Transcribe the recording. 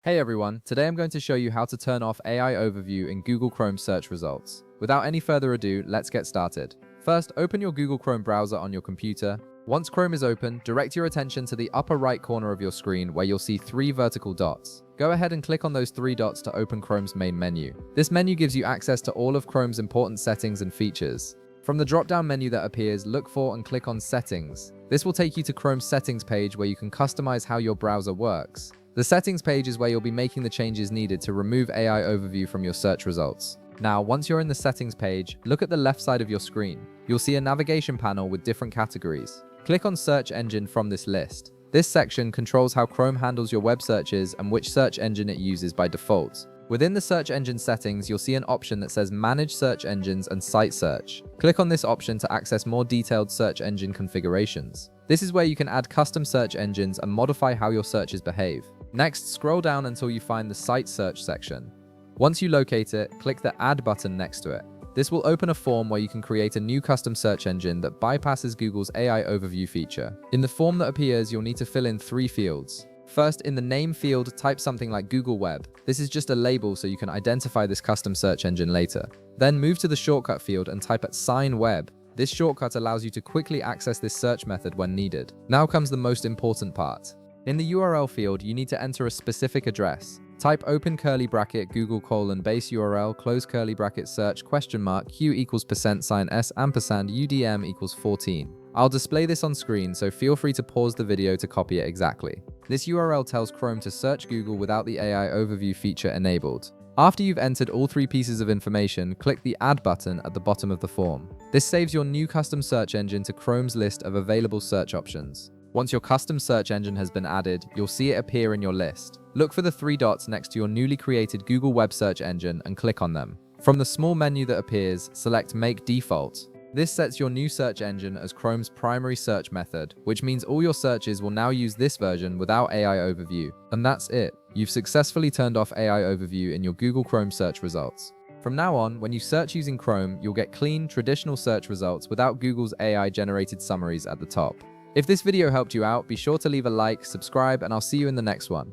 Hey everyone, today I'm going to show you how to turn off AI overview in Google Chrome search results. Without any further ado, let's get started. First, open your Google Chrome browser on your computer. Once Chrome is open, direct your attention to the upper right corner of your screen where you'll see three vertical dots. Go ahead and click on those three dots to open Chrome's main menu. This menu gives you access to all of Chrome's important settings and features. From the drop-down menu that appears, look for and click on Settings. This will take you to Chrome's settings page where you can customize how your browser works. The settings page is where you'll be making the changes needed to remove AI overview from your search results. Now, once you're in the settings page, look at the left side of your screen. You'll see a navigation panel with different categories. Click on Search Engine from this list. This section controls how Chrome handles your web searches and which search engine it uses by default. Within the search engine settings, you'll see an option that says Manage Search Engines and Site Search. Click on this option to access more detailed search engine configurations. This is where you can add custom search engines and modify how your searches behave. Next, scroll down until you find the Site Search section. Once you locate it, click the Add button next to it. This will open a form where you can create a new custom search engine that bypasses Google's AI overview feature. In the form that appears, you'll need to fill in three fields. First, in the name field, type something like Google Web. This is just a label so you can identify this custom search engine later. Then move to the shortcut field and type at Sign Web. This shortcut allows you to quickly access this search method when needed. Now comes the most important part. In the URL field, you need to enter a specific address. Type open curly bracket Google base URL close curly bracket search Q equals %S ampersand UDM equals 14. I'll display this on screen, so feel free to pause the video to copy it exactly. This URL tells Chrome to search Google without the AI overview feature enabled. After you've entered all three pieces of information, click the Add button at the bottom of the form. This saves your new custom search engine to Chrome's list of available search options. Once your custom search engine has been added, you'll see it appear in your list. Look for the three dots next to your newly created Google Web Search Engine and click on them. From the small menu that appears, select Make Default. This sets your new search engine as Chrome's primary search method, which means all your searches will now use this version without AI overview. And that's it. You've successfully turned off AI overview in your Google Chrome search results. From now on, when you search using Chrome, you'll get clean, traditional search results without Google's AI-generated summaries at the top. If this video helped you out, be sure to leave a like, subscribe, and I'll see you in the next one.